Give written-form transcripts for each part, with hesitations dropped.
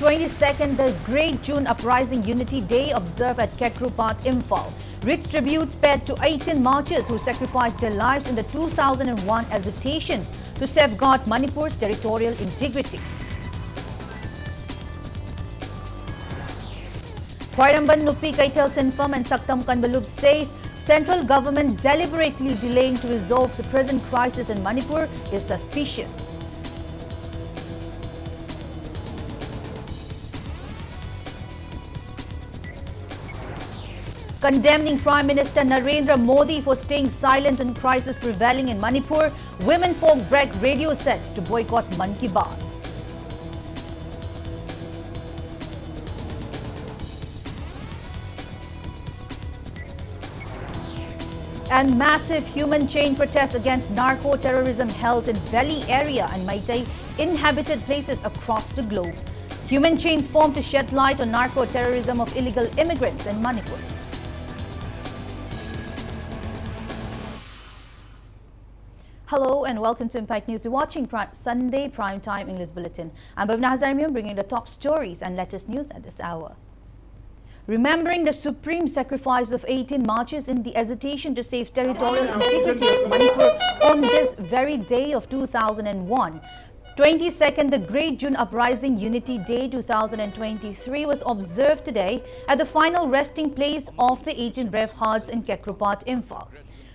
22nd, the Great June Uprising Unity Day observed at Kekrupat, Imphal. Rich tributes paid to 18 marchers who sacrificed their lives in the 2001 agitations to safeguard Manipur's territorial integrity. Khwairamban Nupi Kaitel Sinfam and Saktam Kanbalub says central government deliberately delaying to resolve the present crisis in Manipur is suspicious. Condemning Prime Minister Narendra Modi for staying silent on crisis prevailing in Manipur, women folk break radio sets to boycott Man Ki Baat. And massive human chain protests against narco-terrorism held in Valley area and Meitei inhabited places across the globe. Human chains formed to shed light on narco-terrorism of illegal immigrants in Manipur. Hello and welcome to Impact News. You're watching Sunday Primetime English Bulletin. I'm BABINA HAJARIMAYUM bringing the top stories and latest news at this hour. Remembering the supreme sacrifice of 18 marchers in the hesitation to save territorial integrity of Manipur on this very day of 2001. 22nd, the Great June Uprising Unity Day 2023 was observed today at the final resting place of the 18 brave hearts in Kekrupat, Imphal.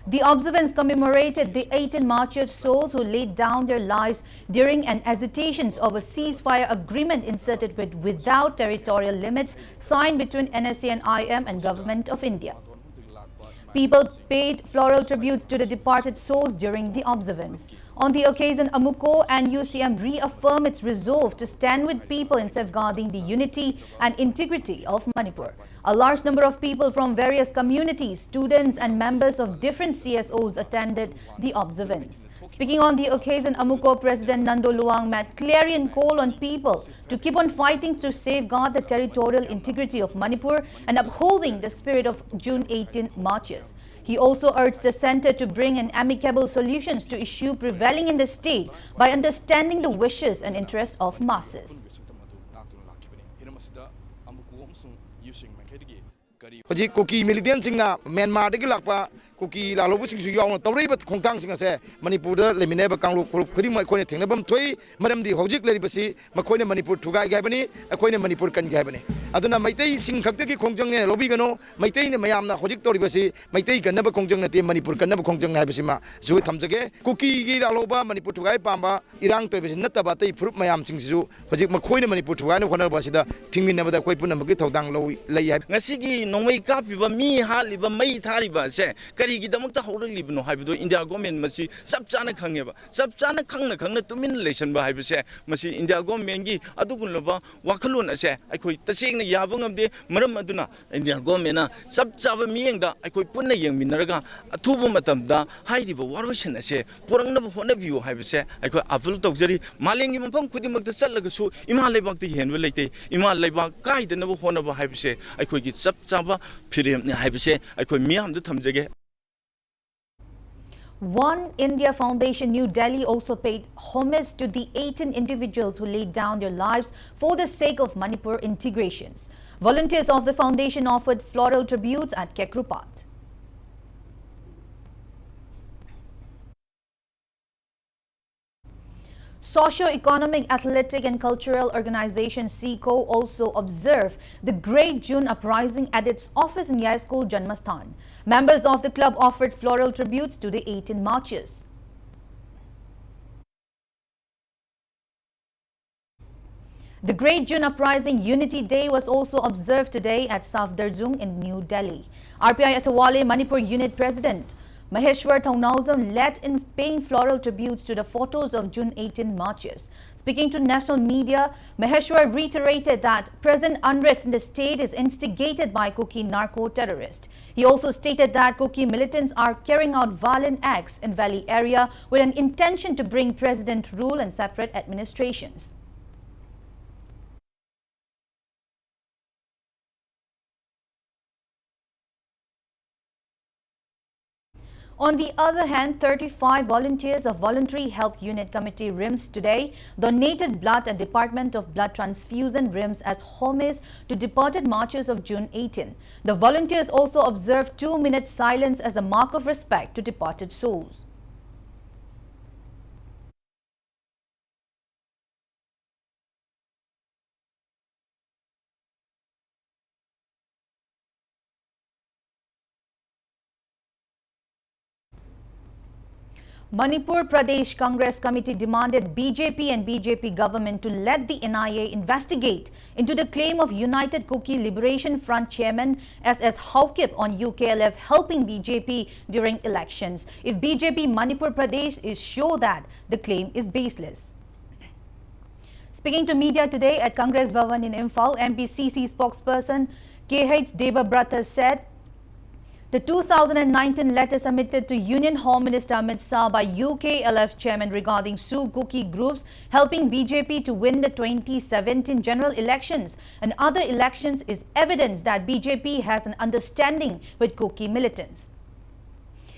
The observance commemorated the 18 martyred souls who laid down their lives during an hesitations of a ceasefire agreement inserted without territorial limits signed between NSA and IM and Government of India. People paid floral tributes to the departed souls during the observance. On the occasion, AMUCO and UCM reaffirmed its resolve to stand with people in safeguarding the unity and integrity of Manipur. A large number of people from various communities, students and members of different CSOs attended the observance. Speaking on the occasion, AMUCO President Nando Luang made clarion call on people to keep on fighting to safeguard the territorial integrity of Manipur and upholding the spirit of June 18 marches. He also urged the center to bring an amicable solutions to issue prevailing in the state by understanding the wishes and interests of masses. Hojik Koki militant singna Myanmar degi lakpa Koki lalobu sing suyong tawribat khongtang singa se Manipur da lemine ba kanglu khudi mai khone thengna bam thoi maramdi hojik leri basi makhoi ne Manipur thugai gai bani akhoi ne Manipur kan gai bani aduna maitei sing khakte ki khongjang ne lobi gano maitei ne mayam na hojik tori basi maitei kan na ba khongjang na te Manipur kan na ba khongjang hai basi ma zu thamjage Koki gi laloba Manipur thugai pamba irang toi basi natta ba tei frup mayam sing su hojik makhoi ne Manipur thugai no khona basi da thingmin na ba koi punam gi thodang lei hai ngasi gi nongmai kapiba mi haliba mai thariba se kari gi damukta hawralibno haibido India government masi sab chana khangeba sab chana khangna tumin election ba haibse masi India government gi adugunloba wakhalun ase aikoi tasengna yaba ngamde maram aduna India government na sab chaba miyengda aikoi punna yengminaraga athubu matamda haidiba warwashan ase porangna honabiyo haibse aikoi apul tawjari malengi mafam khudimakta challaga su ima leibak ti henwa leite ima leibak kaidana honaba haibse aikoi gi sab chaba One India Foundation New Delhi also paid homage to the 18 individuals who laid down their lives for the sake of Manipur integrations. Volunteers of the foundation offered floral tributes at Kekrupat. Socio-economic, athletic and cultural organization SECO also observed the Great June Uprising at its office in Yai School Janmasthan. Members of the club offered floral tributes to the 18 marchers. The Great June Uprising Unity Day was also observed today at Safdarzung in New Delhi. RPI Athawale Manipur Unit President Maheshwar Thongnauzam led in paying floral tributes to the photos of June 18 marches. Speaking to national media, Maheshwar reiterated that present unrest in the state is instigated by Kuki narco-terrorists. He also stated that Kuki militants are carrying out violent acts in Valley area with an intention to bring president rule and separate administrations. On the other hand, 35 volunteers of Voluntary Help Unit Committee RIMS today donated blood at Department of Blood Transfusion RIMS as homage to deported marchers of June 18. The volunteers also observed 2-minute silence as a mark of respect to departed souls. Manipur Pradesh Congress Committee demanded BJP and BJP government to let the NIA investigate into the claim of United Kuki Liberation Front Chairman SS Haukip on UKLF helping BJP during elections. If BJP Manipur Pradesh is sure that the claim is baseless. Speaking to media today at Congress Bhavan in Imphal, MPCC spokesperson KH Debabrata said, the 2019 letter submitted to Union Home Minister Amit Shah by UKLF chairman regarding Sioux Kuki groups helping BJP to win the 2017 general elections and other elections is evidence that BJP has an understanding with Kuki militants.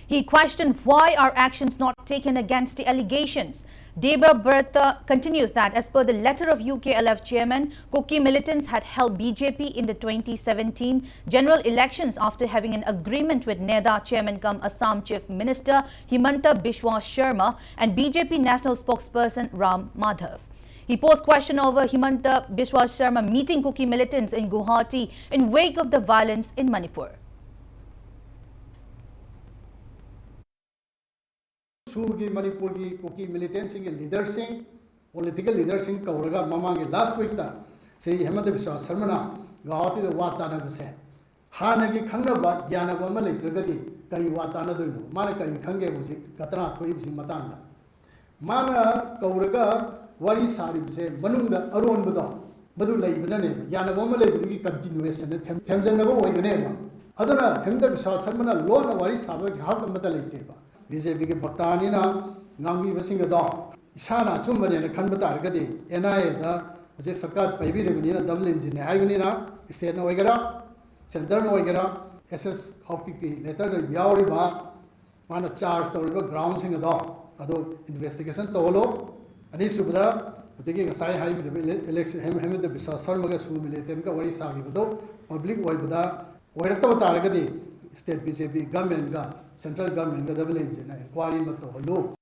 He questioned why are actions not taken against the allegations. Deba Bertha continues that as per the letter of UKLF chairman, Kuki militants had helped BJP in the 2017 general elections after having an agreement with NEDA chairman cum Assam Chief Minister Himanta Biswa Sharma and BJP national spokesperson Ram Madhav. He posed question over Himanta Biswa Sharma meeting Kuki militants in Guwahati in wake of the violence in Manipur. Sugi Manipur ki Kuki militants ki leaders political leaders kauraga mamang last week ta say Himanta Biswa Sharma na Guwahati the watana base hana ki khangna ba yana ba ma leitragadi kari watana doino mana kari khange buji gatana thoi bisi matang da mana kauraga wari sari bise manungda aron budo madu leibna ne yana ba ma leibudu ki continuation ne themjan na ba oigane ba adana Himanta Biswa Sharma na lo na wari sabe ki hak amata leite ba BJP के बक्तानी ना Gandhi busing दो इशाना चुम्बने ने खन बता रखते NIA दा मुझे सरकार पैबी रेबनी ना डबल इंजन है आयुनी ना स्टेट ना वगैरह सेंटर ना वगैरह SS हॉकी की लेटर द यावरी बा माना चार्ज तो रिबा ग्राउंड सिंग दो अदो इन्वेस्टिगेशन तो लो अनी सुबदा उतकी गसाई हाई इलेक्शन हम द बिसा सर मगे सु मिले तेम का वरी सागी बदो पब्लिक वाई बदा वरत बता रखते State BJP government ga central government ga double engine inquiry mato holo.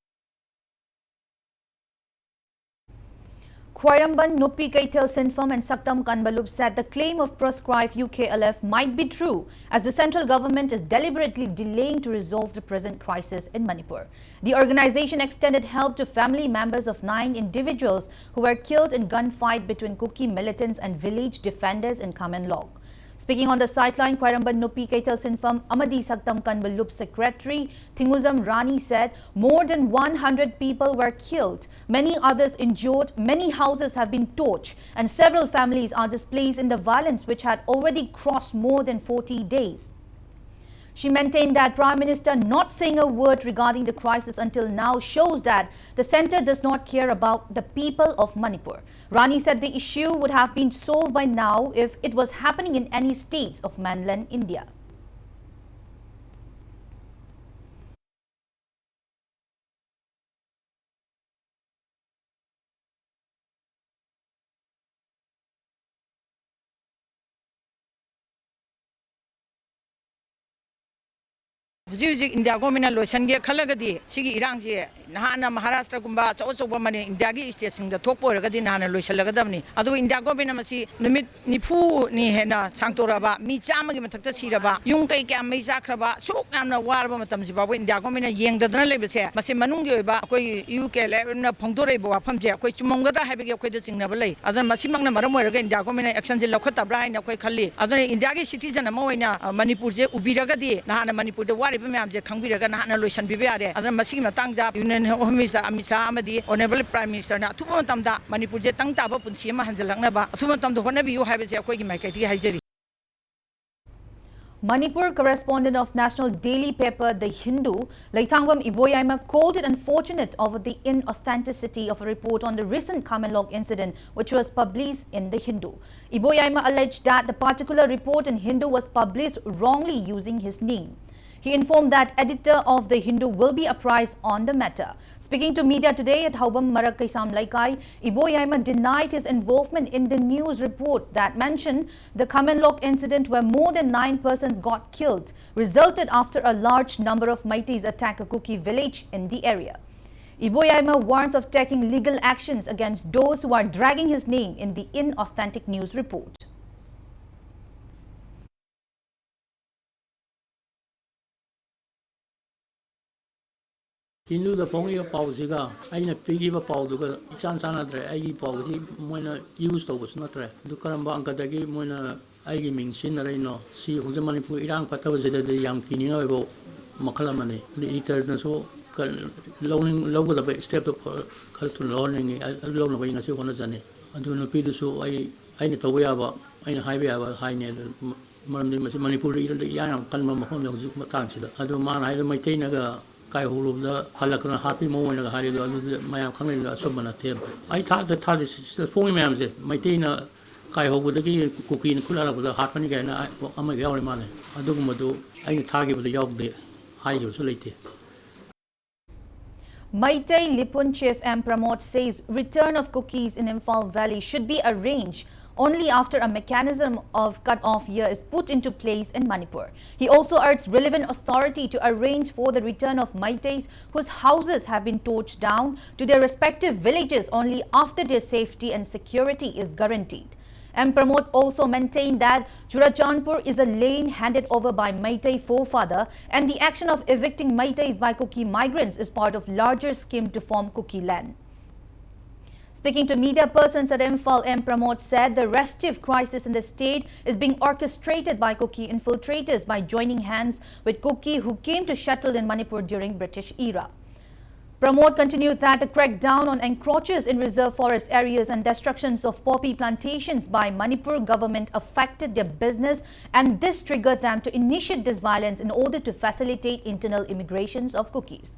Khwairambun, Nupi Kaitel Sinfam and Saktam Kanbalup said the claim of proscribed UKLF might be true as the central government is deliberately delaying to resolve the present crisis in Manipur. The organization extended help to family members of 9 individuals who were killed in gunfight between Kuki militants and village defenders in Kamenlog. Speaking on the sideline, Khwairambun Nupi Kaitel Sinfam Amadi Saktam Kanbalup Secretary Thinguzam Rani said more than 100 people were killed, many others injured, many houses have been torched and several families are displaced in the violence which had already crossed more than 40 days. She maintained that Prime Minister not saying a word regarding the crisis until now shows that the centre does not care about the people of Manipur. Rani said the issue would have been solved by now if it was happening in any states of mainland India. India government lotion ge khalagadi sigi irang je nahana Maharashtra kumba chawchawba mane India gi state sing da thokpo ragadi nahana loisalagadamni adu India government masi numit nifu ni hena sangtoraba mi chama gi mathakta siraba yung kai kya mai sakraba sok namna warba matam ji babu India government yengdadana lebese masi manung gi oiba koi UK le na phongdore ba wafam je koi chumongada habi ge koi da chingnaba lei adu masi mangna maram oiraga India government action je lokhatabra haina koi khalli adu India gi citizen ama oina Manipur je ubiragadi nahana Manipur de wari मैम खंगीरगा नहाना लोसन बिबे union home minister Amit Shah honourable prime minister अथुब मणिपुर से तंग ताब पुंसी हंजलना अथुब होनबियु हाजरी. Manipur correspondent of national daily paper The Hindu, Laithangwam Iboyaima, called it unfortunate over the inauthenticity of a report on the recent Kamenlog incident which was published in The Hindu. Iboyaima alleged that the particular report in Hindu was published wrongly using his name. He informed that editor of The Hindu will be apprised on the matter. Speaking to media today at Haubam Marak Kaisam Laikai, Iboyaima denied his involvement in the news report that mentioned the Kamenlok incident where more than 9 persons got killed, resulted after a large number of Meiteis attack a Kuki village in the area. Iboyaima warns of taking legal actions against those who are dragging his name in the inauthentic news report. Hindu the Pongi of Pausiga, I in a piggy of Pauduga, Sansanadre, Agi Paudi, Mona used of was not re. Dukaramba Ankadagi, Mona Agi Ming Sinarino, see who's a Manipur Iran Patavas the young Kinio Makalamani, the eternal so loaning lower the step of culture learning alone away in a Sivanazani. I do not feel so I need to wear about in a highway about high near Manipur, the young Kalma Mahon, I don't mind, I don't maintain a Kai Hulu, the Halakana happy moment, the Harry, my coming to Subana table. I thought that is the phone man, my Tina Kai Ho with the cookie in Kula with the Harpan again. I'm a gallery money. I don't do any target with the yob there. High utility. Meitei Lipun Chief M. Pramod says return of cookies in Imphal Valley should be arranged only after a mechanism of cut-off year is put into place in Manipur. He also urged relevant authority to arrange for the return of Meiteis whose houses have been torched down to their respective villages only after their safety and security is guaranteed. M. Pramod also maintained that Churachandpur is a lane handed over by Meitei forefather and the action of evicting Meiteis by Kuki migrants is part of larger scheme to form Kuki land. Speaking to media persons at Imphal, M. Pramod said the restive crisis in the state is being orchestrated by Kuki infiltrators by joining hands with Kuki who came to settle in Manipur during British era. Pramod continued that the crackdown on encroaches in reserve forest areas and destructions of poppy plantations by Manipur government affected their business and this triggered them to initiate this violence in order to facilitate internal immigrations of Kukis.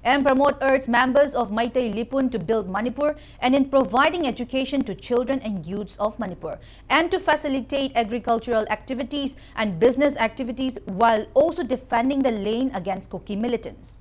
M. Pramod urged members of Meitei Lipun to build Manipur and in providing education to children and youths of Manipur and to facilitate agricultural activities and business activities while also defending the lane against Kuki militants.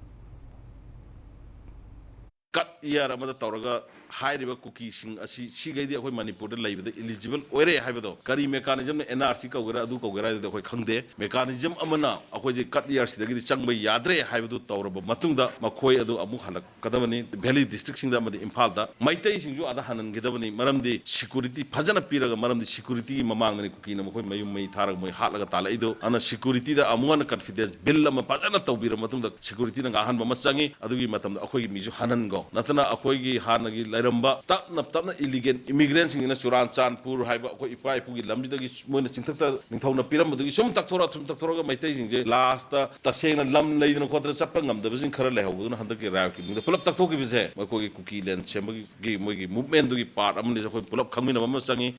Cut year amada Toraga, high river cookie sing a Sigadi of Manipur, live the eligible or a Habido. Kari mechanism, NRC Kogara, Dukogara, the Hokande, mechanism Amana, a cut years, the Changway Yadre, Habidu Toraba, Matunda, Makoi Adu Amuhala, Kadavani, the Belly district in the Impalda, Maite in you other hand Gedavani, Maram the security, Pajana Piraga, Maram the security, Mamang and Kukina, Mayum, Tara, my Halagatala, and a security the Amuana confidence, Billa Pajana Tobira Matunda, security and Ahan Mamasangi, Adu Matam, Akoi Mizu Hanango, Natana Akoigi Hanagi, Laramba, Tapna illegal immigrants in Churachandpur, Haiba, Ipai, Pugi, Lamdi, Mona Chintata, Nintona Pyramid, some Taktora, some Taktora, my tasing, last, Tasena, Lam, Lady, and Quadra Sapangam, the Vision Karaleho, wouldn't have the Kiraki. The pull up Takoki is there, Makogi cookie, and Chemagi, movement to be part, I'm going to pull up coming of Masangi.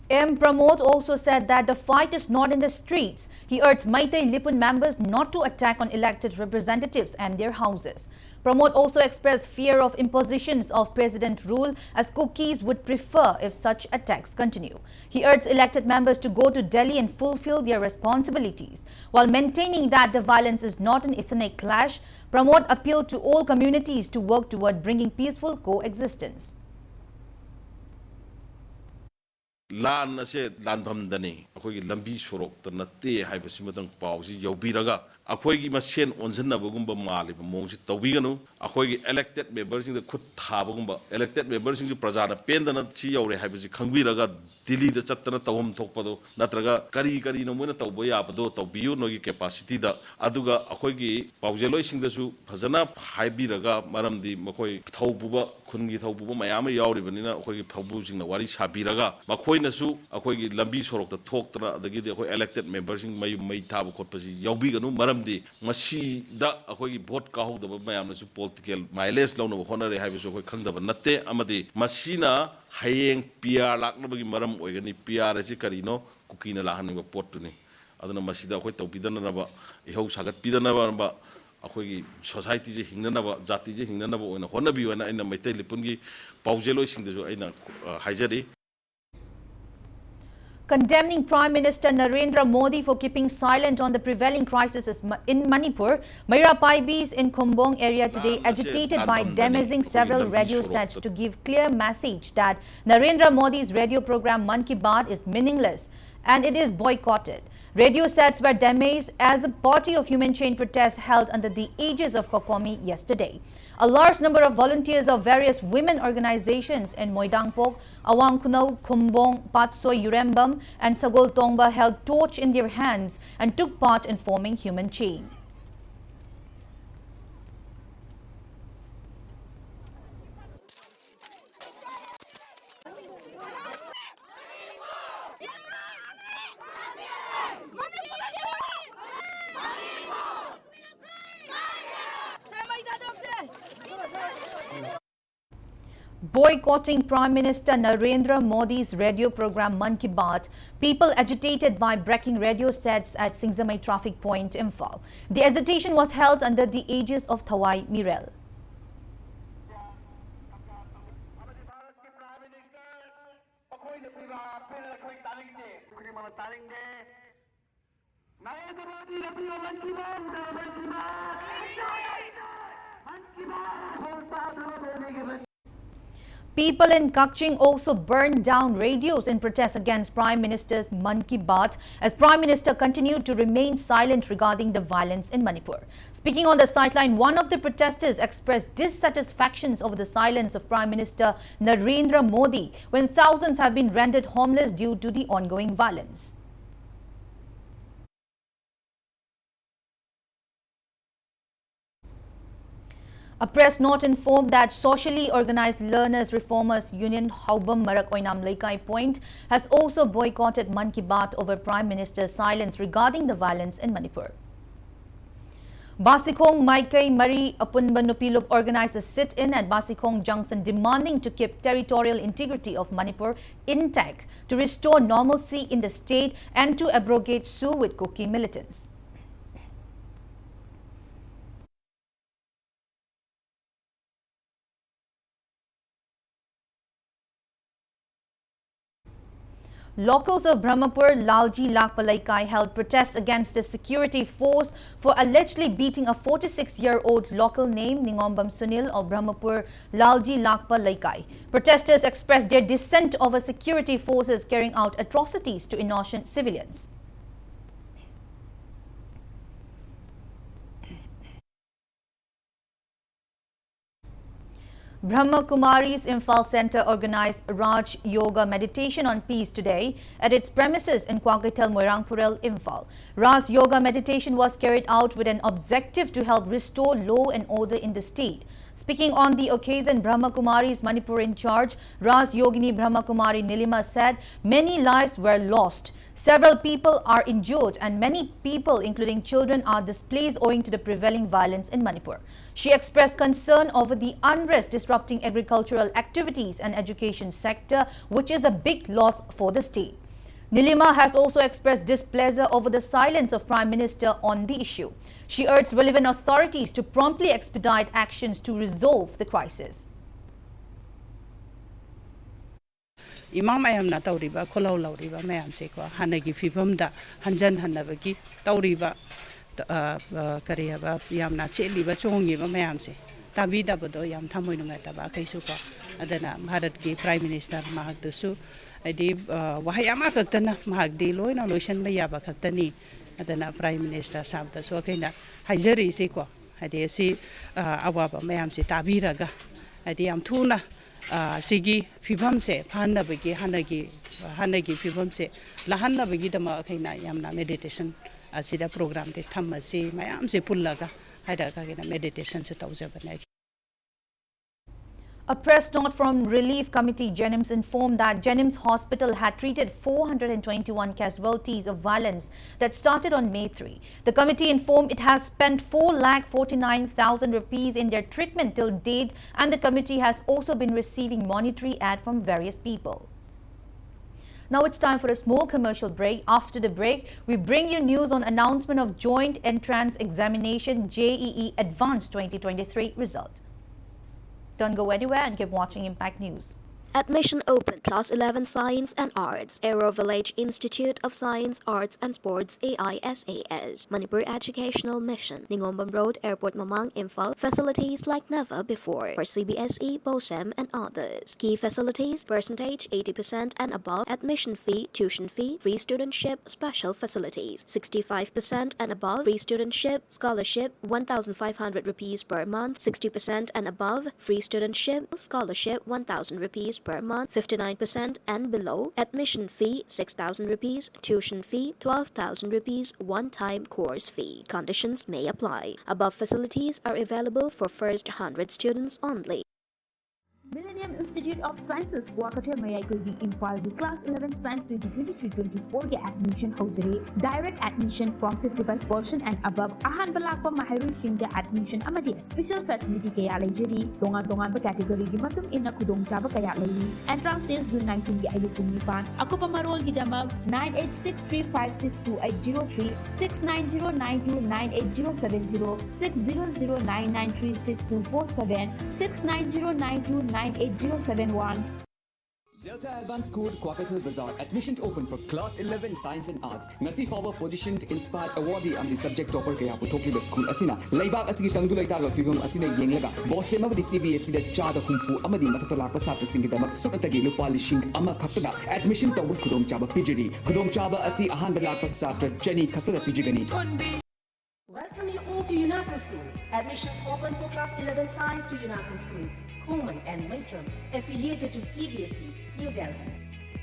M. Pramod also said that the fight is not in the streets. He urged Meitei Lipun members not to attack on elected representatives and their houses. Pramod also expressed fear of impositions of president rule as Kukis would prefer if such attacks continue. He urged elected members to go to Delhi and fulfill their responsibilities. While maintaining that the violence is not an ethnic clash, Pramod appealed to all communities to work toward bringing peaceful coexistence. Lan ase lanbam dani akogi lambi sorok ta natte haibasi matang pawsi yaubiraga akogi masen onjanna bagumba mali mongsi tawbiganu akogi elected members in the khut thabagumba elected members in the prajana pendana chi yaure haibasi khangbiraga Delhi the chattana tawam thokpado natraga kari no mona tawbo yabado tawbiyu nogi capacity da aduga akogi pawjeloi singdasu phajana haibiraga maramdi makoi thawbuba khungi thawbuba mayama yauribanina akogi thawbu singna wari sabiraga makoi nasu akogi lambi sorok ta thoktra adagi de akoi elected members sing mayu mai thab khotpasi yaubiganu maramdi masi da akogi vote ka hokdaba mayam nasu political mileage lawna honare haibisu akoi khangdaba natte amadi masina hayeng PR laknabagi maram oigani PR ase karino kukina lahanba potuni aduna masida akoi tawbidanaba ihau sagat pidanaba akogi society je hingnaba jati je hingnaba oina honabi oina aina Meitei Lipungi paujelo singdejo aina haijari. Condemning Prime Minister Narendra Modi for keeping silent on the prevailing crisis in Manipur, Mayra Paibis in Kumbong area today agitated by damaging several radio sets to give clear message that Narendra Modi's radio program Mann Ki Baat is meaningless and it is boycotted. Radio sets were damaged as a party of human chain protests held under the aegis of Kokomi yesterday. A large number of volunteers of various women organizations in Moidangpok, Awangkunau, Kumbong, Patsoy, Urembam and Sagol Tongba held torch in their hands and took part in forming human chain. Boycotting Prime Minister Narendra Modi's radio program Mann Ki Baat, people agitated by breaking radio sets at Singzamai traffic point, Imphal. The agitation was held under the aegis of Thawai Mirel. People in Kakching also burned down radios in protest against Prime Minister's Mann Ki Baat as Prime Minister continued to remain silent regarding the violence in Manipur. Speaking on the sideline, one of the protesters expressed dissatisfactions over the silence of Prime Minister Narendra Modi when thousands have been rendered homeless due to the ongoing violence. A press note informed that socially organized Learners Reformers Union Haubam Marak Oinam Laikai Point has also boycotted Mann Ki Baat over Prime Minister's silence regarding the violence in Manipur. Basikhong Maikai Mari Apunba Nupilop organized a sit-in at Basikhong Junction demanding to keep territorial integrity of Manipur intact, to restore normalcy in the state and to abrogate sue with Kuki militants. Locals of Brahmapur, Lalji Lakpalaikai held protests against the security force for allegedly beating a 46-year-old local named Ningombam Sunil of Brahmapur, Lalji Lakpalaikai. Protesters expressed their dissent over security forces carrying out atrocities to innocent civilians. Brahma Kumari's Imphal Center organized Raj Yoga Meditation on Peace today at its premises in Kwagaitel, Moirangpurel, Imphal. Raj Yoga Meditation was carried out with an objective to help restore law and order in the state. Speaking on the occasion, Brahma Kumari's Manipur in charge, Raj Yogini Brahma Kumari Nilima said many lives were lost. Several people are injured and many people, including children, are displaced owing to the prevailing violence in Manipur. She expressed concern over the unrest disrupting agricultural activities and education sector, which is a big loss for the state. Nilima has also expressed displeasure over the silence of Prime Minister on the issue. She urged relevant authorities to promptly expedite actions to resolve the crisis. Imam ayamna tauriba kholau lauriba mayam se ko hanagi phibamda hanjan hanabagi tauriba kariyaba yamna cheliba chongiba mayam se tabida bodo yam thamoi nungai ba kaisu ko adana bharat ki prime minister mahak dusu adi wahayama kaktana mahak di loina loisan ba yaba kaktani adana prime minister sabda so kaina hajari se ko adi si awaba mayam se tabiraga adi yam thuna Sigi Pibam se, Panda Bigi, Hanagi Pibam se, Lahana Bigidama Kaina Yamna meditation, Asida program, the Tamasi, my arms a pullaga, Hidaka meditation set out. A press note from Relief Committee Jenims informed that Jenims Hospital had treated 421 casualties of violence that started on May 3. The committee informed it has spent 4,49,000 rupees in their treatment till date, and the committee has also been receiving monetary aid from various people. Now it's time for a small commercial break. After the break, we bring you news on announcement of Joint Entrance Examination JEE Advanced 2023 result. Don't go anywhere and keep watching Impact News. Admission open. Class 11 Science and Arts. Aero Village Institute of Science, Arts and Sports AISAS. Manipur Educational Mission. Ningombam Road, Airport Mamang, Imphal. Facilities like never before for CBSE, BOSEM and others. Key facilities: percentage 80% and above. Admission fee, tuition fee, free studentship, special facilities 65% and above. Free studentship, scholarship 1,500 rupees per month. 60% and above. Free studentship, scholarship 1,000 rupees per month. 59% and below. Admission fee 6,000 rupees. Tuition fee 12,000 rupees. One-time course fee. Conditions may apply. Above facilities are available for first 100 students only. Millennium Institute of Sciences Guwahati Mayaikurgi Imphal की Class 11 Science 2023-24 के admission हौजरी. Direct admission from 55% and above. अहान बलाकपा mahairuising के admission amadi special facility के यालेजरी. Dongan category की मतुम इन्ना खुदोंग चाबा के यालेली. Entrance test June 19 के ayuk kumipan. Ako pamarol की जमाग 9863562803 690929870 600993624 69092 98071. Delta Advanced School, Kwakathil Bazaar. Admission open for Class 11 Science and Arts. Nasi forward positioned, inspired, awardee am the subject topper kaya putokli ba school asina. Laibak asigi tangdu laitaga figum asina yenglaga. Bosse mabadi CBSE da chada kungfu amadi matatalak pa satra singidama sumantagi lupa lishing ama khaptada. Admission tawud kudom chaba pijiri. Kudom chaba asi ahan balak pa satra jani khaptada pijigani. Welcome you all to UNACO School. Admissions open for Class 11 Science to UNACO School, Coleman and Matram, affiliated to CBSE, New Delhi.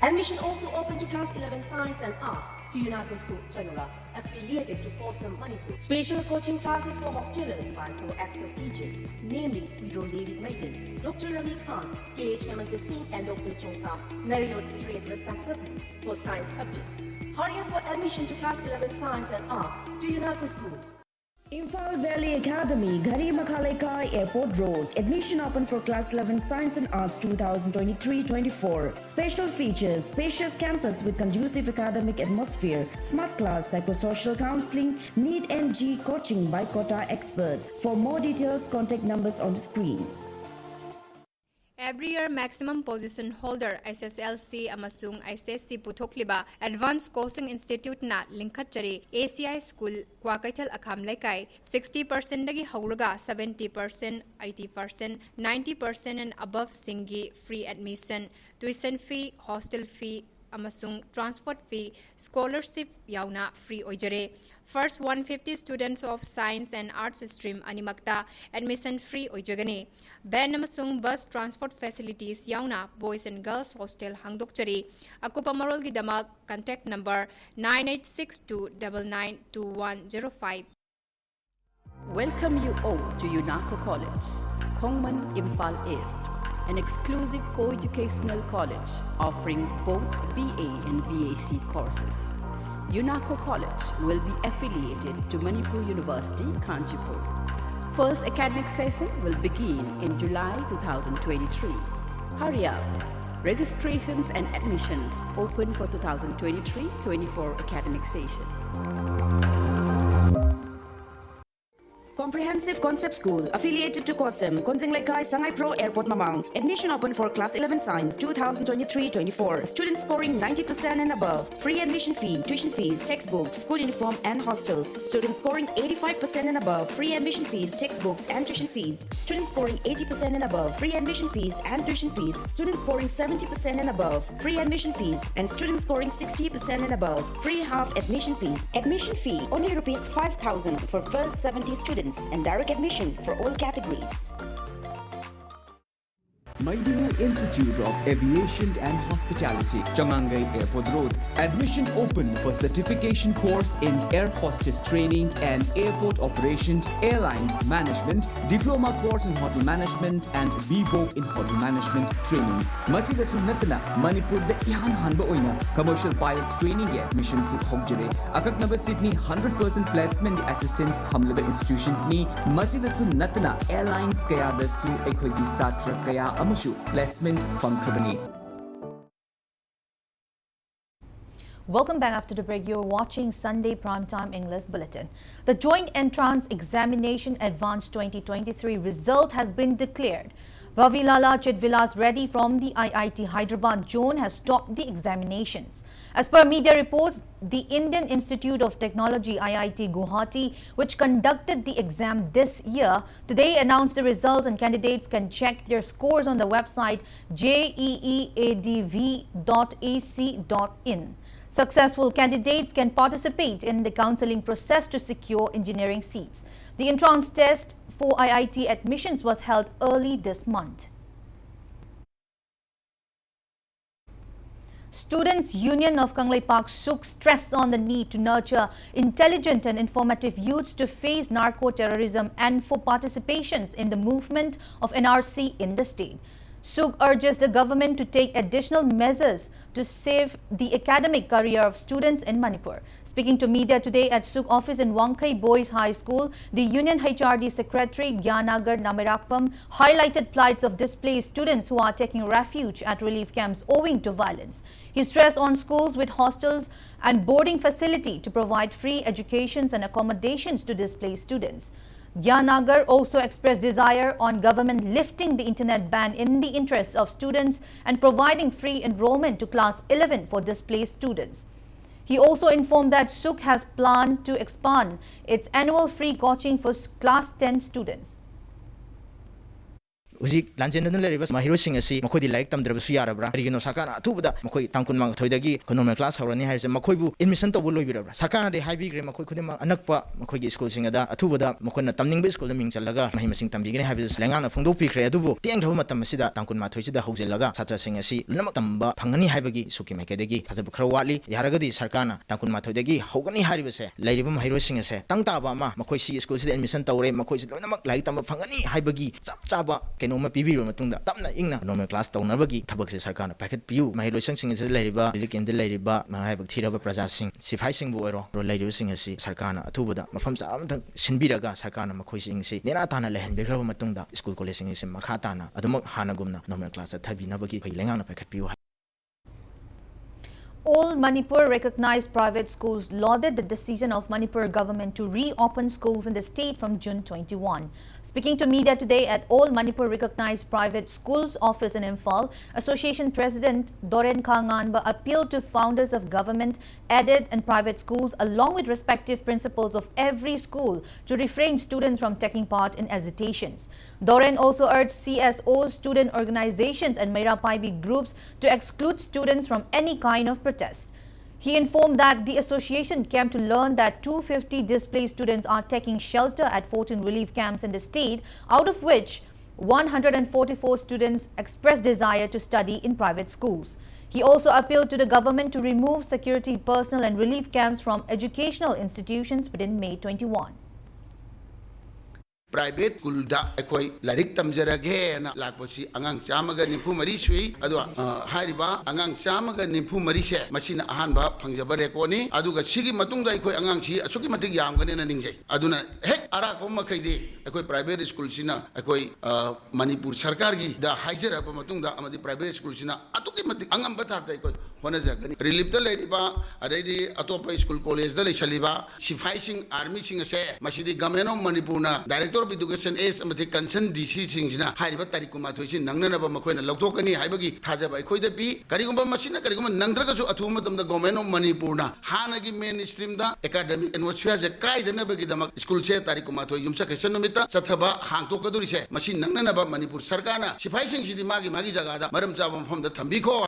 Admission also open to Class 11 Science and Arts to UNACO School, Chanura, affiliated to Posam, Manipur. Special coaching classes for students by 4 expert teachers, namely Pedro David Maiden, Dr. Ravi Khan, K.H. Hemant Singh and Dr. Chongtham, Marriott Sweet respectively, for science subjects. Hurry up for admission to Class 11 Science and Arts to UNACO schools. Imphal Valley Academy, Ghari Makhalekai Airport Road. Admission open for Class 11 Science and Arts 2023-24. Special features: spacious campus with conducive academic atmosphere, smart class, psychosocial counseling, NEET NG coaching by quota experts. For more details, contact numbers on the screen. Every year, maximum position holder SSLC amasung ICSC puthokliba Advanced Coaching Institute na linkhatchari ACI School Kwakaithal Akham Laikai 60% dagi hauraga 70%, 80%, 90% and above singi free admission, tuition fee, hostel fee amasung transport fee, scholarship yauna free oijare. First 150 students of science and arts stream animakta admission free oijagani. Ban amasung bus transport facilities yauna boys and girls hostel hangdokchari. Akupa marol gi damak contact number 9862992105. Welcome you all to UNACO College, Kongman, Imphal East, an exclusive co-educational college offering both BA and BAC courses. UNACO College will be affiliated to Manipur University, Kanchipur. First academic session will begin in July 2023. Hurry up! Registrations and admissions open for 2023-24 academic session. Comprehensive Concept School, affiliated to COSM, Konsinglaikai Sangai Pro Airport Mamang. Admission open for Class 11 Science 2023-24. Students scoring 90% and above. Free admission fee, tuition fees, textbooks, school uniform and hostel. Students scoring 85% and above. Free admission fees, textbooks and tuition fees. Students scoring 80% and above. Free admission fees and tuition fees. Students scoring 70% and above. Free admission fees. And students scoring 60% and above. Free half admission fees. Admission fee only rupees 5,000 for first 70 students. And direct admission for all categories. Manipur Institute of Aviation and Hospitality, Chamangai Airport Road. Admission open for certification course in air hostess training and airport operations, airline management, diploma course in hotel management and BVO in hotel management training. Masida Sunatana, Manipur the Ihan Hanba Oina, commercial pilot training admission su Hogjere. Akak number Sydney 100% placement assistance Hamleba institution ni Masida Sunatana airlines kaya da su equity satra kaya placement from company. Welcome back after the break. You're watching Sunday Primetime English Bulletin. The Joint Entrance Examination Advanced 2023 result has been declared. Vavilala Chidvilas Reddy from the IIT Hyderabad zone has topped the examinations. As per media reports, the Indian Institute of Technology IIT Guwahati, which conducted the exam this year, today announced the results, and candidates can check their scores on the website jeeadv.ac.in. Successful candidates can participate in the counselling process to secure engineering seats. The entrance test for IIT admissions was held early this month. Students' Union of Kangleipak Suk stressed on the need to nurture intelligent and informative youths to face narco-terrorism and for participations in the movement of NRC in the state. Suk urges the government to take additional measures to save the academic career of students in Manipur. Speaking to media today at Suk office in Wangkai Boys High School, the Union HRD Secretary Gyanagar Namirakpam highlighted plights of displaced students who are taking refuge at relief camps owing to violence. He stressed on schools with hostels and boarding facility to provide free educations and accommodations to displaced students. Gyanagar also expressed desire on government lifting the internet ban in the interest of students and providing free enrollment to class 11 for displaced students. He also informed that Suk has planned to expand its annual free coaching for class 10 students. Uzik lanjendana leribas mahirosing asi makhoi di like tamdrabasu yarabra rigino sakana atubada makhoi tangkun mang thoidagi normal class hawrani haise makhoi admission to boloi birabra sakana de haibi gre makhoi khudima anakpa makhoi gi school singa da atubada makhoi na tamning bi school da ming challaga mahi masing tambigine haibis lengang na phongdo pikre adubu tiang thau matam sida tangkun ma thoi sida haujellaga chatra sing asi lunamak tamba phangani haibagi suki makedagi thajab khara wali yaragadi sarkana tangkun ma thoidagi hogani haribase leiriba mahirosing ase tangtaba ma makhoi si school sida admission tawre makhoi sida lunamak lai tamba phangani haibagi chap chaba noma pibiro matungda tapna ingna normal class tawnabagi thabak se sarkana packet piu mahi loisang sing se leiriba likem de leiriba mahai bak thiraba praja sing sifai sing bo ero ro leiriba sing asi sarkana athubada mafam cha amthang sinbiraga sarkana makhoi sing se nera tana lehen begraba matungda school college sing se makha tana adumak hanagumna normal class thabina bagi phai lengang na packet piu. All Manipur recognized private schools lauded the decision of Manipur government to reopen schools in the state from June 21. Speaking to media today at All Manipur recognized private schools office in Imphal, Association President Doren Khanganba appealed to founders of government, aided and private schools along with respective principals of every school to refrain students from taking part in agitations. Doren also urged CSOs, student organizations and Meira Paibi groups to exclude students from any kind of protest. He informed that the association came to learn that 250 displaced students are taking shelter at 14 relief camps in the state, out of which 144 students expressed desire to study in private schools. He also appealed to the government to remove security personnel and relief camps from educational institutions within May 21. Private school da ekoi larik tamjarage na lakpasi angang chamaga nimpu mari sui adu hariba angang chamaga nimpu mari se machina ahanba phangjabare koni aduga sigi matung da ekoi angang chi achuki matik yamgane na ningjai aduna hek ara ko makhaide ekoi private school sina ekoi Manipur sarkar gi da hajara pa matung da amadi private school sina atuki matik angam bathak da ekoi hona jagani relief da leriba adai atopa school college da lechaliba sifai sing army sing se masidi government of Manipur na director of Education is amati concern DC singina hariba tarikuma thoisi nangnanaba makoina lawthokani haibagi thajaba khoida bi karigumba masina karigumba nangdragasu athuma tamda government of Manipur na hanagi mainstream da academic atmosphere je kaidana bagi damak school che tarikuma thoi yumsa kesen numita sathaba hangtokaduri se masi nangnanaba Manipur sarkana sifai sing sidi magi jaga da maram chaba phom da thambi kho.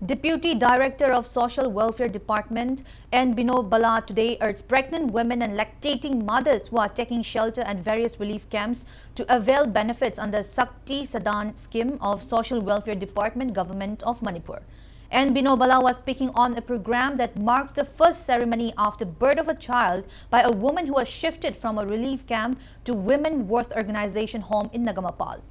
Deputy Director of Social Welfare Department N. Bino Bala today urged pregnant women and lactating mothers who are taking shelter at various relief camps to avail benefits under Sakti Sadan scheme of Social Welfare Department Government of Manipur. N. Bino Bala was speaking on a program that marks the first ceremony after birth of a child by a woman who was shifted from a relief camp to Women Worth Organization home in Nagamapal.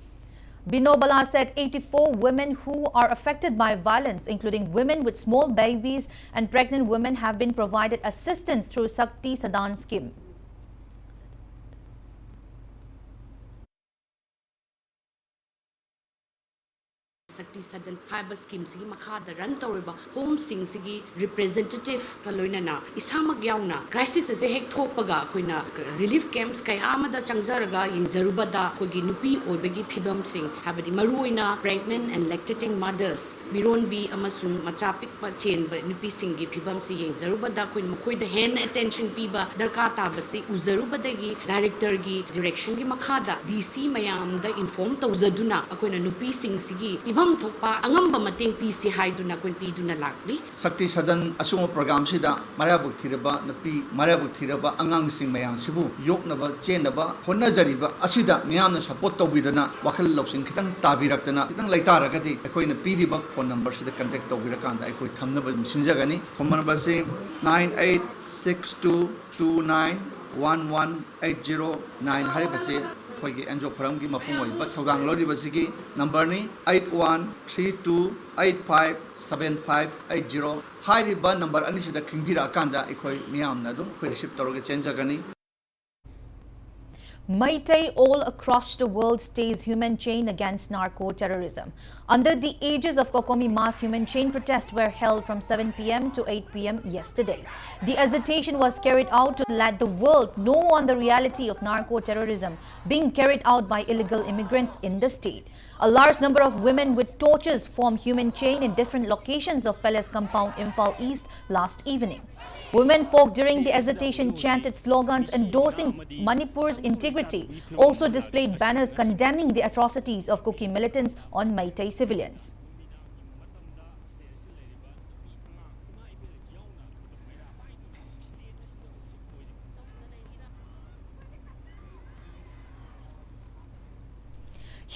Bino Bala said 84 women who are affected by violence, including women with small babies and pregnant women, have been provided assistance through Sakti Sadan scheme. Sakti Sadan Haiba scheme Sigi Makada Run Toriba Home Sing Sigi representative Kaloinana Isama Gyauna crisis as a hek topaga Kuina relief camps Kayamada Changzaraga in Zarubada Kogi Nupi or Begi Pibam Sing Habadi Maruina pregnant and lactating mothers Miron B Amasung Machapik Pachen but Nupi Singi Pibam Sing Zarubada Kuin Makoi the hand attention Piba Darkata Basi Uzarubadagi director gi direction gi Makada DC Mayam the inform Tozaduna Akoina Nupi Sing Sigi Thokpa angamba mating PC haiduna kun piduna lakli Sakti Sadan asung program sida marabuk thiraba napi marabuk thiraba angang sing mayam sibu yoknaba chenaba honajariba asida miyamna support tawbidana wakal lopsing kitang tabiraktana kitang laitaragati akoina piriba phone number sida contact tawbirakanda akoi thamnaba sinjagani phone number se 9862291180 haribase Koigi Anjo Paramgi Mapungo, but Togang Lodi Basiki, number ni 8132857580. High ribbon number Anisha the Kingira Kanda, Ekoi Miam Nadu, Koriship Toroga Chenjagani. Meitei all across the world stays human chain against narco-terrorism. Under the aegis of Kokomi, mass human chain protests were held from 7 p.m. to 8 p.m. yesterday. The agitation was carried out to let the world know on the reality of narco-terrorism being carried out by illegal immigrants in the state. A large number of women with torches formed human chain in different locations of Palace Compound, Imphal East last evening. Women folk during the agitation chanted slogans endorsing Manipur's integrity, also displayed banners condemning the atrocities of Kuki militants on Meitei civilians.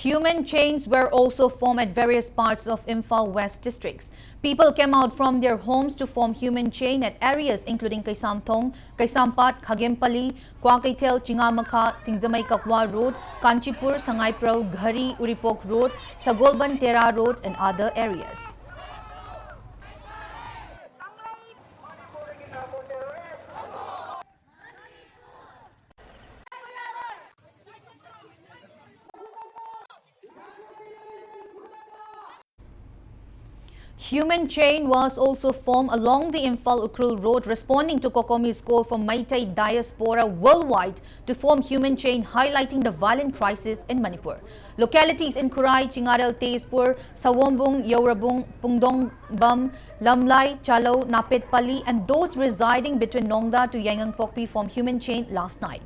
Human chains were also formed at various parts of Imphal West districts. People came out from their homes to form human chain at areas including Kaisamthong, Kaisampat, Khagempali, Kwakaithel, Chingamakha, Singzamai Kakwa Road, Kanchipur, Sangaiprao, Ghari, Uripok Road, Sagolban Tera Road and other areas. Human chain was also formed along the Imphal-Ukrul Road, responding to Kokomi's call for Meitei diaspora worldwide to form human chain, highlighting the violent crisis in Manipur. Localities in Kurai, Chingarel, Tezpur, Sawombung, Yorabung, Pungdongbam, Lamlai, Chalo, Napetpalli and those residing between Nongda to Yangangpokpi formed human chain last night.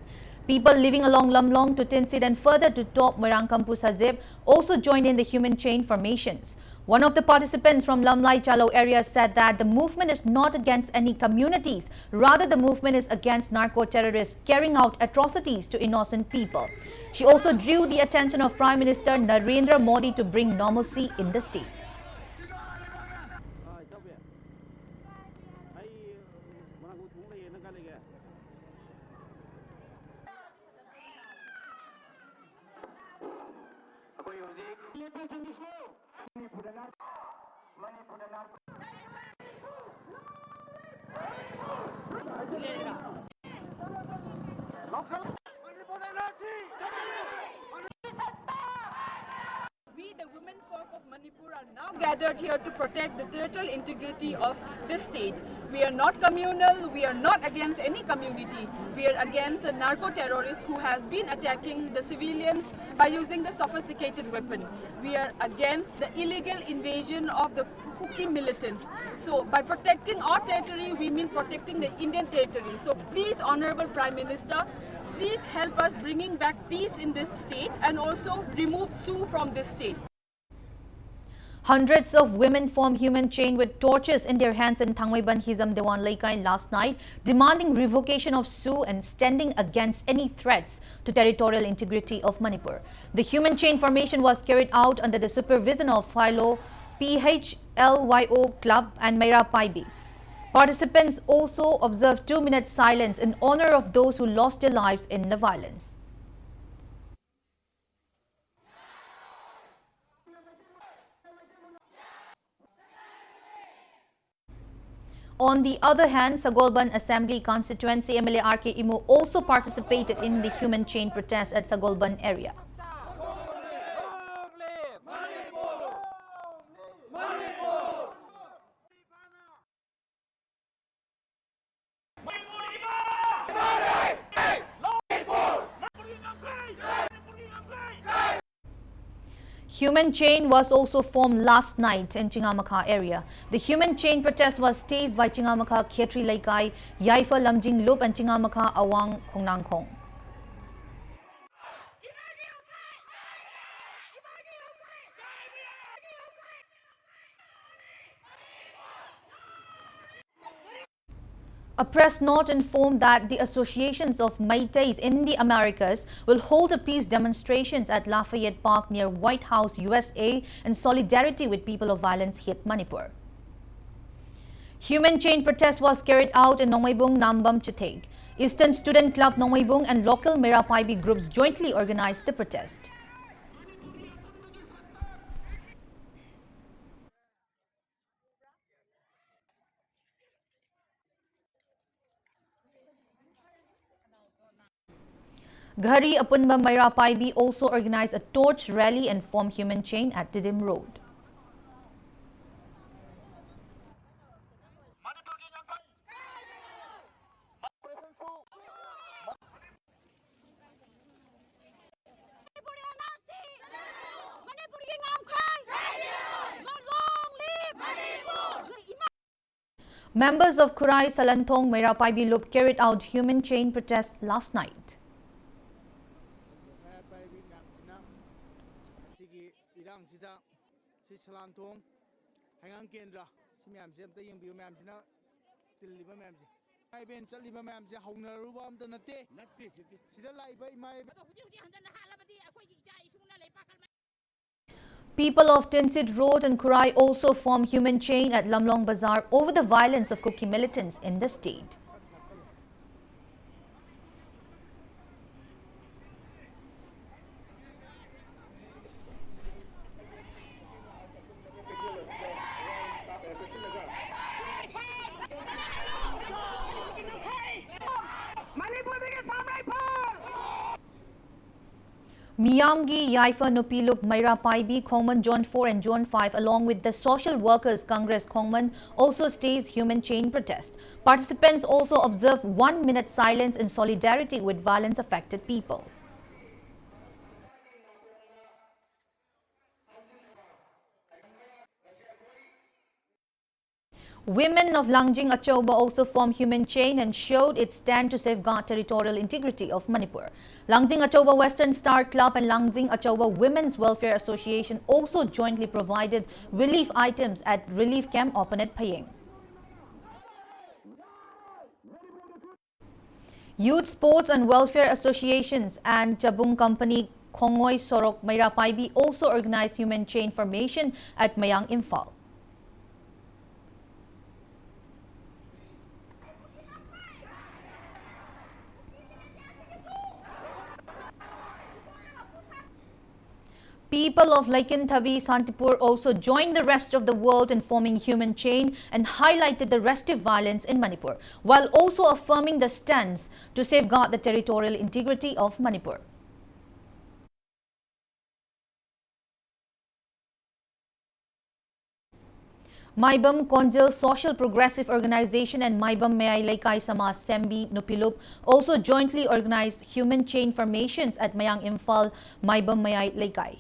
People living along Lamlong to Tinsid and further to top Merangkampu Sazib also joined in the human chain formations. One of the participants from Lamlai Chalo area said that the movement is not against any communities, rather the movement is against narco-terrorists carrying out atrocities to innocent people. She also drew the attention of Prime Minister Narendra Modi to bring normalcy in the state. We, the women folk of Manipur, are now gathered here to protect the territorial integrity of this state. We are not communal, we are not against any community. We are against the narco-terrorist who has been attacking the civilians by using the sophisticated weapon. We are against the illegal invasion of the Kuki militants. So by protecting our territory, we mean protecting the Indian territory. So please, Honorable Prime Minister, please help us bringing back peace in this state and also remove Sioux from this state. Hundreds of women formed human chain with torches in their hands in Thangwaiban Hizam Dewan Laikai last night, demanding revocation of Sioux and standing against any threats to territorial integrity of Manipur. The human chain formation was carried out under the supervision of Philo PHLYO Club and Meira Paibi. Participants also observed 2-minute silence in honor of those who lost their lives in the violence. On the other hand, Sagolban Assembly Constituency MLA RK Imo also participated in the human chain protest at Sagolban area. Human chain was also formed last night in Chingamakha area. The human chain protest was staged by Chingamakha Khetri Laikai, Yaifa Lamjing Lup and Chingamakha Awang Khongnangkhong. A press note informed that the associations of Meiteis in the Americas will hold a peace demonstrations at Lafayette Park near White House, USA in solidarity with people of violence hit Manipur. Human chain protest was carried out in Nongaibung, Nambam, Chuteg. Eastern Student Club Nongaibung and local Merapaibi groups jointly organized the protest. Ghari Apunba Merapaibi also organized a torch rally and formed human chain at Didim Road. Members of Kurai Salantong Merapaibi Lup carried out human chain protest last night. People of Tinsit Road and Kurai also formed human chain at Lamlong Bazaar over the violence of Kuki militants in the state. Miyamgi, Yaifa, Nupilup, Merapaibi, Khongman, Zone 4 and Zone 5 along with the Social Workers Congress Khongman also staged human chain protest. Participants also observed 1 minute silence in solidarity with violence affected people. Women of Langjing Achoba also formed human chain and showed its stand to safeguard territorial integrity of Manipur. Langjing Achoba Western Star Club and Langjing Achoba Women's Welfare Association also jointly provided relief items at relief camp Opanet Payeng. Youth Sports and Welfare Associations and Chabung Company Khongoi Sorok Merapaibi also organized human chain formation at Mayang Imphal. People of Laikinthavi, Santipur also joined the rest of the world in forming human chain and highlighted the restive violence in Manipur, while also affirming the stance to safeguard the territorial integrity of Manipur. Maibam Konjil Social Progressive Organization and Maibam Mayai Laikai Samaj Sembi Nupilup also jointly organized human chain formations at Mayang Imphal, Maibam Mayai Laikai.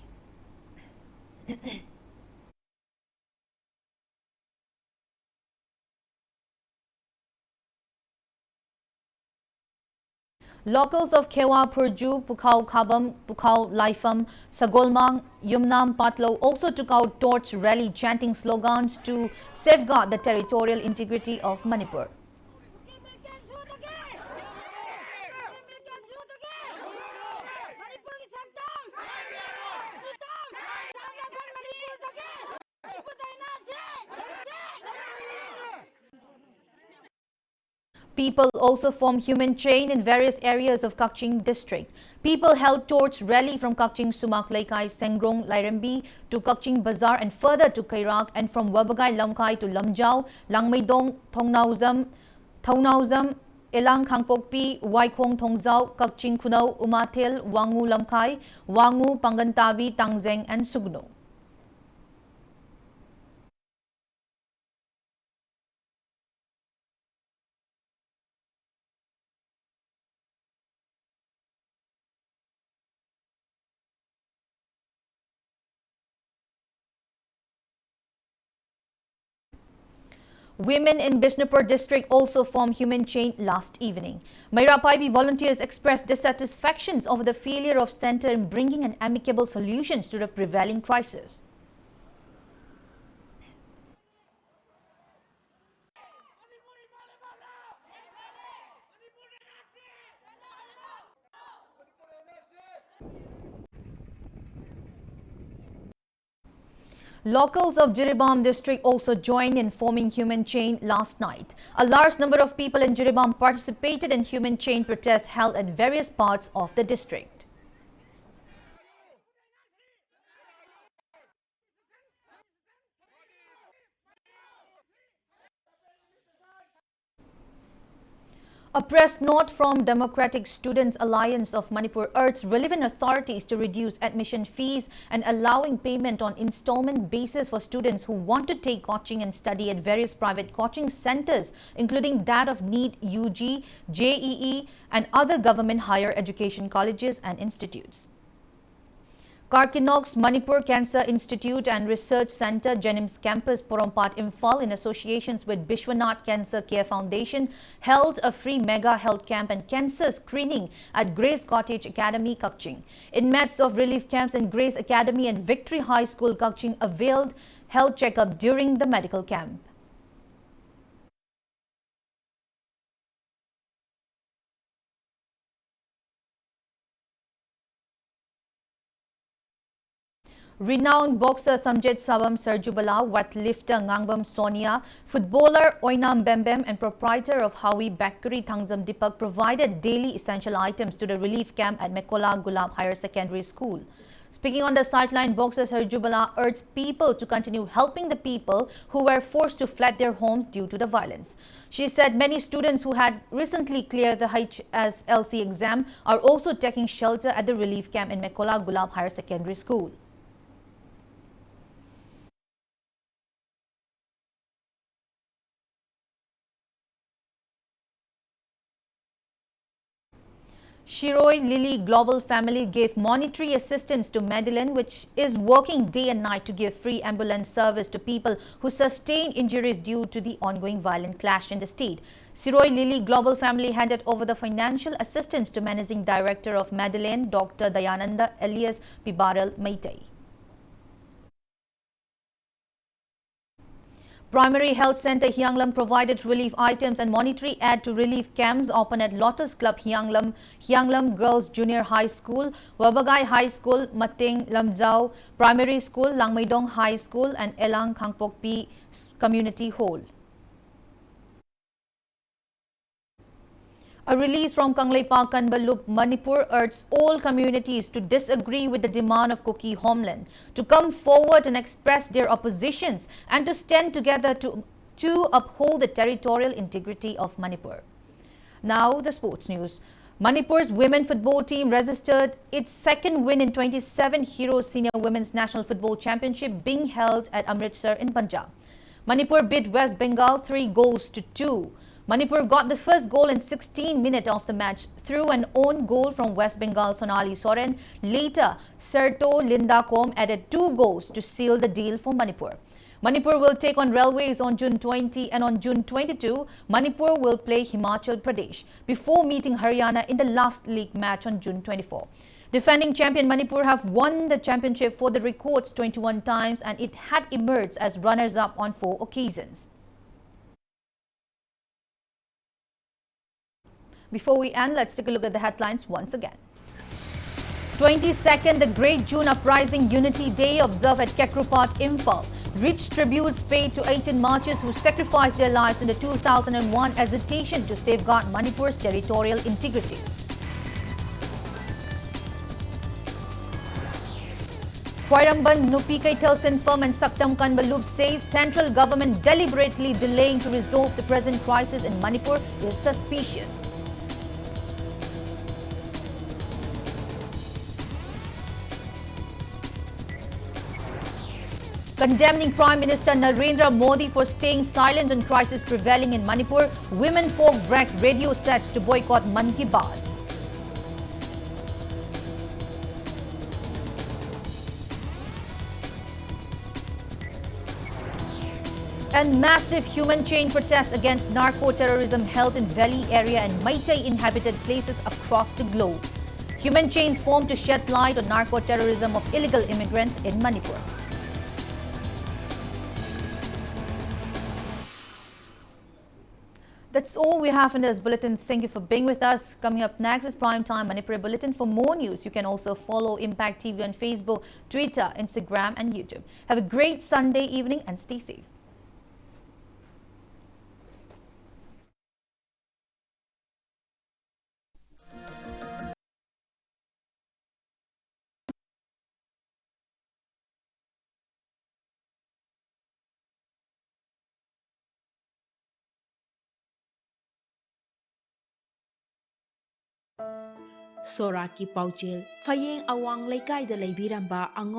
Locals of Kewa, Purju, Pukau Kabam, Pukau Laifam, Sagolmang, Yumnam, Patlo also took out torch rally chanting slogans to safeguard the territorial integrity of Manipur. People also formed human chain in various areas of Kakching district. People held torch rally from Kakching Sumak Laikai, Sengrong, Lairembi to Kakching Bazaar and further to Kairak, and from Wabagai Lamkai to Lamjau, Langmaidong, Thongnauzam, Elang Khangpokpi, Waikong Thongzau, Kakching Kunau, Umathil, Wangu Lamkai, Wangu, Pangantabi, Tangzeng and Sugno. Women in Bishnupur district also formed human chain last evening. Mairapaibi volunteers expressed dissatisfaction over the failure of centre in bringing an amicable solutions to the prevailing crisis. Locals of Jiribam district also joined in forming human chain last night. A large number of people in Jiribam participated in human chain protests held at various parts of the district. A press note from Democratic Students Alliance of Manipur urged relevant authorities to reduce admission fees and allowing payment on installment basis for students who want to take coaching and study at various private coaching centers, including that of NEET, UG, JEE and other government higher education colleges and institutes. Karkinok's Manipur Cancer Institute and Research Centre, Jenims Campus, Porompat, Imphal, in associations with Bishwanath Cancer Care Foundation, held a free mega health camp and cancer screening at Grace Cottage Academy, Kakching. Inmates of relief camps in Grace Academy and Victory High School, Kakching, availed health checkup during the medical camp. Renowned boxer Samjit Savam Sarjubala, weightlifter Ngangbam Sonia, footballer Oinam Bembem and proprietor of Hawi Bakery Thangzam Dipak provided daily essential items to the relief camp at Mekola Gulab Higher Secondary School. Speaking on the sideline, boxer Sarjubala urged people to continue helping the people who were forced to flee their homes due to the violence. She said many students who had recently cleared the HSLC exam are also taking shelter at the relief camp in Mekola Gulab Higher Secondary School. Shiroi Lily Global Family gave monetary assistance to Madeleine, which is working day and night to give free ambulance service to people who sustain injuries due to the ongoing violent clash in the state. Shiroi Lily Global Family handed over the financial assistance to Managing Director of Madeleine, Dr. Dayananda Elias Pibaral Maitai. Primary Health Center Hyanglam provided relief items and monetary aid to relief camps open at Lotus Club Hyanglam, Hyanglam Girls Junior High School, Wabagay High School, Mating Lamzao Primary School, Langmaidong High School and Elang Kangpokpi Community Hall. A release from Kangleipa Kanbalup, Manipur urged all communities to disagree with the demand of Kuki homeland, to come forward and express their oppositions and to stand together to uphold the territorial integrity of Manipur. Now the sports news. Manipur's women football team registered its second win in 27 Heroes Senior Women's National Football Championship being held at Amritsar in Punjab. Manipur beat West Bengal 3-2. Manipur got the first goal in 16 minutes of the match through an own goal from West Bengal Sonali Soren. Later, Serto Lindakom added 2 goals to seal the deal for Manipur. Manipur will take on Railways on June 20 and on June 22, Manipur will play Himachal Pradesh before meeting Haryana in the last league match on June 24. Defending champion Manipur have won the championship for the records 21 times and it had emerged as runners-up on 4 occasions. Before we end, let's take a look at the headlines once again. 22nd, the Great June Uprising Unity Day observed at Kekrupat, Imphal. Rich tributes paid to 18 marchers who sacrificed their lives in the 2001 agitation to safeguard Manipur's territorial integrity. Khwairamband Nupi Kaithelsen firm and Saktam Kanbalup says central government deliberately delaying to resolve the present crisis in Manipur is suspicious. Condemning Prime Minister Narendra Modi for staying silent on crisis prevailing in Manipur, women folk bragged radio sets to boycott Man Ki Baat. And massive human chain protests against narco-terrorism held in valley area and Meitei inhabited places across the globe. Human chains formed to shed light on narco-terrorism of illegal immigrants in Manipur. That's all we have in this bulletin. Thank you for being with us. Coming up next is Primetime Manipuri Bulletin. For more news, you can also follow Impact TV on Facebook, Twitter, Instagram and YouTube. Have a great Sunday evening and stay safe. Soraki Pauchel, Fayeng Awang Laikai the Laibiramba Ango.